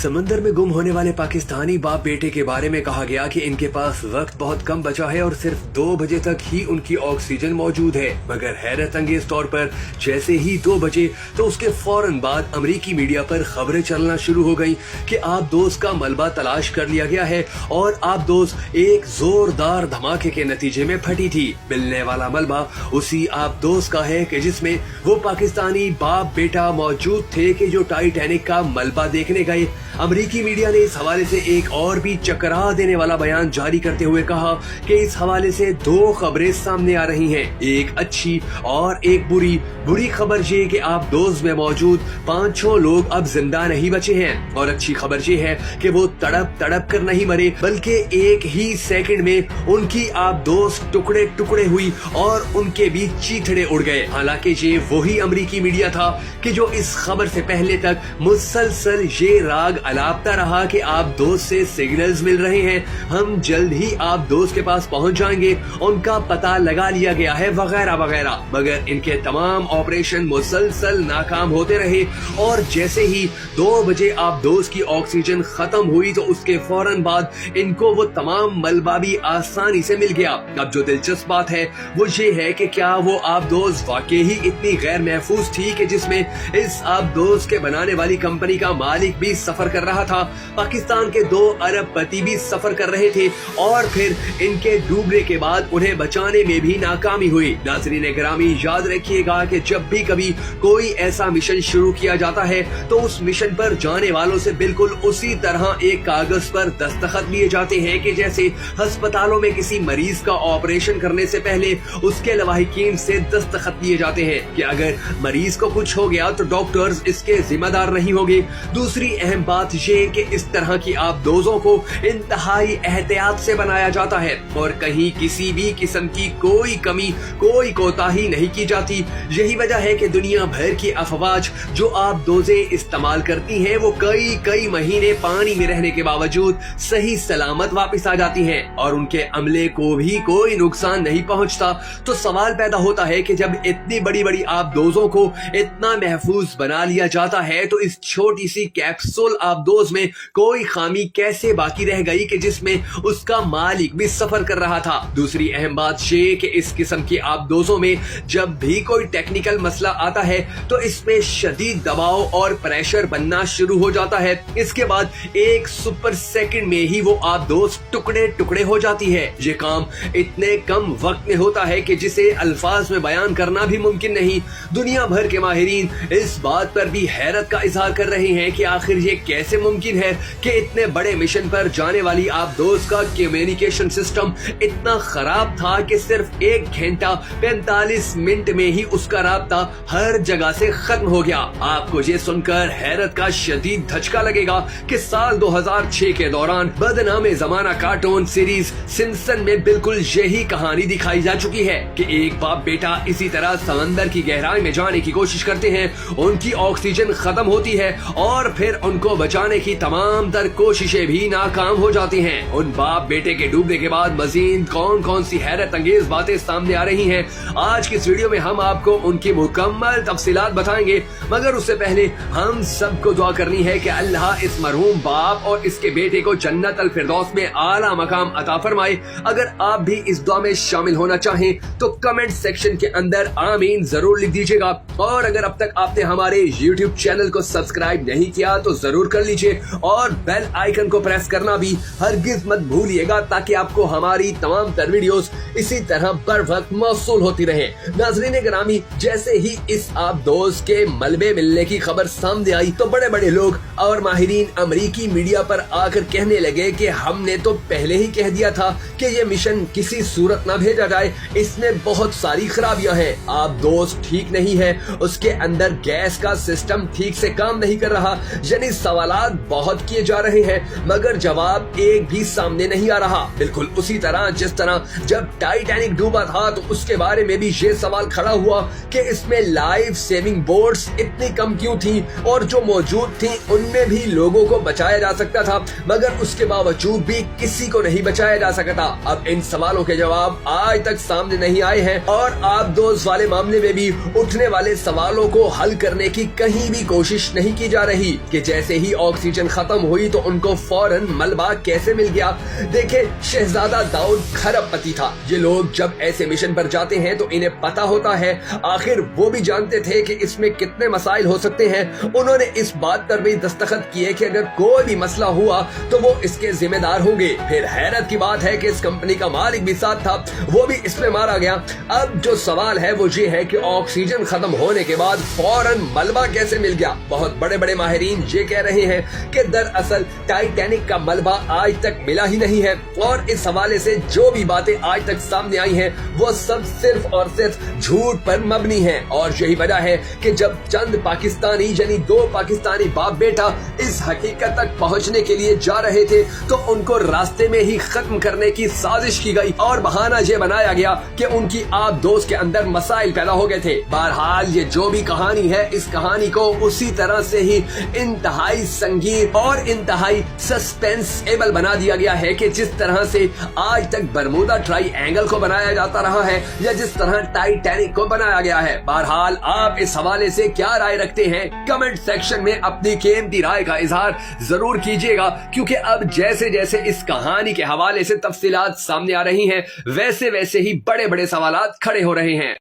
समंदर में गुम होने वाले पाकिस्तानी बाप बेटे के बारे में कहा गया कि इनके पास वक्त बहुत कम बचा है और सिर्फ 2 बजे तक ही उनकी ऑक्सीजन मौजूद है। मगर हैरत अंगेज तौर पर जैसे ही 2 बजे तो उसके फौरन बाद अमेरिकी मीडिया पर खबरें चलना शुरू हो गईं कि आबदोज का मलबा तलाश कर लिया गया है और आबदोज एक जोरदार धमाके के नतीजे में फटी थी। मिलने वाला मलबा उसी आबदोज का है कि जिसमें वो पाकिस्तानी बाप बेटा मौजूद थे कि जो टाइटैनिक का मलबा देखने गए। अमेरिकी मीडिया ने इस हवाले से एक और भी चकरा देने वाला बयान जारी करते हुए कहा कि इस हवाले से 2 खबरें सामने आ रही हैं, एक अच्छी और एक बुरी। बुरी खबर ये कि आबदोज में मौजूद 5-6 लोग अब जिंदा नहीं बचे हैं और अच्छी खबर ये है कि वो तड़प तड़प कर नहीं मरे बल्कि एक ही सेकंड में उनकी आबदोज टुकड़े टुकड़े हुई और उनके बीच चीथड़े उड़ गए। हालांकि ये वही अमेरिकी मीडिया था कि जो इस खबर से पहले तक मुसलसल ये राग अलापता रहा कि आबदोज से सिग्नल्स मिल रहे हैं, हम जल्द ही आबदोज के पास पहुंच जाएंगे, उनका पता लगा लिया गया है वगैरह वगैरह। मगर इनके तमाम ऑपरेशन मुसलसल नाकाम होते रहे और जैसे ही 2 बजे आबदोज की ऑक्सीजन खत्म हुई तो उसके फौरन बाद इनको वो तमाम मलबा भी आसानी से मिल गया। अब जो दिलचस्प बात है वो ये है कि क्या वो आबदोज वाकई ही इतनी गैर महफूज थी कि जिसमें इस आबदोज के बनाने वाली कंपनी का मालिक भी सफर कर रहा था, पाकिस्तान के 2 अरबपति भी सफर कर रहे थे और फिर इनके डूबने के बाद उन्हें बचाने में भी नाकामी हुई। नाज़रीन गिरामी, याद रखिएगा कि जब भी कभी कोई ऐसा मिशन शुरू किया जाता है तो उस मिशन पर जाने वालों से बिल्कुल उसी तरह एक कागज पर दस्तखत लिए जाते हैं कि जैसे अस्पतालों में किसी मरीज का ऑपरेशन करने से पहले उसके लवाहिकीन से दस्तखत लिए जाते हैं कि अगर मरीज को कुछ हो गया तो डॉक्टर्स इसके जिम्मेदार नहीं होंगे। दूसरी अहम बात ये कि इस तरह की आबदोजों को इंतहाई एहतियात से बनाया जाता है और कहीं किसी भी किस्म की कोई कमी कोई कोताही नहीं की जाती। यही वजह है कि दुनिया भर की अफवाज जो आबदोजें इस्तेमाल करती हैं वो कई महीने पानी में रहने के बावजूद सही सलामत वापस आ जाती हैं और उनके अमले को भी कोई नुकसान नहीं पहुंचता। तो सवाल पैदा होता है कि जब इतनी बड़ी बड़ी आबदोजों को इतना महफूज बना लिया जाता है तो इस छोटी सी कैप्सूल आबदोज में कोई खामी कैसे बाकी रह गई कि जिसमें उसका मालिक भी सफर कर रहा था। दूसरी अहम बात ये कि इस किस्म की आबदोजों में जब भी कोई टेक्निकल मसला आता है तो इसमें शदीद दबाव और प्रेशर बनना शुरू हो जाता है। इसके बाद 1 सुपर सेकंड में ही वो आबदोज टुकड़े टुकड़े हो जाती है। ये काम इतने कम वक्त में होता है कि जिसे अल्फाज में बयान करना भी मुमकिन नहीं। दुनिया भर के माहिरीन इस बात पर भी हैरत का इजहार कर रहे हैं कि आखिर ये कैसे मुमकिन है कि इतने बड़े मिशन पर जाने वाली आबदोज का कम्युनिकेशन सिस्टम इतना खराब था कि सिर्फ 1 घंटा 45 मिनट में ही उसका राब्ता हर जगह से खत्म हो गया। आपको ये सुनकर हैरत का शदीद धचका लगेगा कि साल 2006 के दौरान बदनामे जमाना कार्टून सीरीज सिम्पसन में बिल्कुल यही कहानी दिखाई जा चुकी है कि एक बाप बेटा इसी तरह समंदर की गहराई में जाने की कोशिश करते हैं, उनकी ऑक्सीजन खत्म होती है और फिर उनको बचाने की तमाम तर कोशिशें भी नाकाम हो जाती हैं। उन बाप बेटे के डूबने के बाद मजीद कौन कौन सी हैरत अंगेज बातें सामने आ रही हैं, आज की इस वीडियो में हम आपको उनकी मुकम्मल तफसीलात बताएंगे। मगर उससे पहले हम सबको दुआ करनी है कि अल्लाह इस मरहूम बाप और इसके बेटे को जन्नत अल फिरदौस में आला मकाम अता फरमाए। अगर आप भी इस दुआ में शामिल होना चाहें तो कमेंट सेक्शन के अंदर आमीन जरूर लिख दीजिएगा और अगर अब तक आपने हमारे YouTube चैनल को सब्सक्राइब नहीं किया तो जरूर कर लीजिए और बेल आइकन को प्रेस करना भी हरगिज मत भूलिएगा ताकि आपको हमारी तमाम तर वीडियोस इसी तरह बर वक्त मौसूल होती रहे। नाज़रीन गिरामी, जैसे ही इस आबदोज के मलबे मिलने की खबर सामने आई तो बड़े बड़े लोग और माहिरीन अमेरिकी मीडिया पर आकर कहने लगे कि हमने तो पहले ही कह दिया था कि ये मिशन किसी सूरत न भेजा जाए, इसमें बहुत सारी खराबियां हैं, आबदोज ठीक नहीं है, उसके अंदर गैस का सिस्टम ठीक से काम नहीं कर रहा। यानी सवालात बहुत किए जा रहे हैं मगर जवाब एक भी सामने नहीं आ रहा। बिल्कुल उसी तरह जिस तरह जब टाइटैनिक डूबा था तो उसके बारे में भी ये सवाल खड़ा हुआ कि इसमें लाइफ सेविंग बोट्स इतनी कम क्यों थी और जो मौजूद थी उनमें भी लोगों को बचाया जा सकता था मगर उसके बावजूद भी किसी को नहीं बचाया जा सकता। अब इन सवालों के जवाब आज तक सामने नहीं आए हैं और आबदोज वाले मामले में भी उठने वाले सवालों को हल करने की कहीं भी कोशिश नहीं की जा रही कि जैसे ही ऑक्सीजन खत्म हुई तो उनको फौरन मलबा कैसे मिल गया? देखे, शहजादा दाऊद खरबपति था। ये लोग जब ऐसे मिशन पर जाते हैं तो इन्हें पता होता है, आखिर वो भी जानते थे कि इसमें कितने मसाइल हो सकते हैं। उन्होंने इस बात पर भी दस्तखत किए कि अगर कोई भी मसला हुआ तो वो इसके जिम्मेदार होंगे। फिर हैरत की बात है कि इस कंपनी का मालिक भी साथ था, वो भी इसमें मारा गया। अब जो सवाल है वो ये है कि ऑक्सीजन खत्म होने के बाद फौरन मलबा कैसे मिल गया? बहुत बड़े बड़े माहिरीन ये कह रहे हैं कि दरअसल टाइटैनिक का मलबा आज तक मिला ही नहीं है, और इस हवाले से जो भी बातें आज तक सामने आई हैं वो सब सिर्फ और सिर्फ झूठ पर मबनी हैं। और यही वजह है कि जब चंद पाकिस्तानी यानी 2 पाकिस्तानी बाप बेटा इस हकीकत तक पहुंचने के लिए जा रहे थे तो उनको रास्ते में ही खत्म करने की साजिश की गई और बहाना ये बनाया गया कि उनकी आप दोस्त के अंदर मसाइल पैदा हो गए थे। बहरहाल ये जो भी कहानी है, इस कहानी को उसी तरह से ही इंतहाई संगीन और इंतहाई सस्पेंसेबल बना दिया गया है कि जिस तरह से आज तक बरमूदा ट्रायंगल को बनाया जाता रहा है या जिस तरह टाइटैनिक को बनाया गया है। बहरहाल आप इस हवाले से क्या राय रखते हैं? कमेंट सेक्शन में अपनी कीमती राय का इजहार जरूर कीजिएगा, क्योंकि अब जैसे जैसे इस कहानी के हवाले से तफसीलात सामने आ रही हैं वैसे वैसे ही बड़े बड़े सवालात खड़े हो रहे हैं।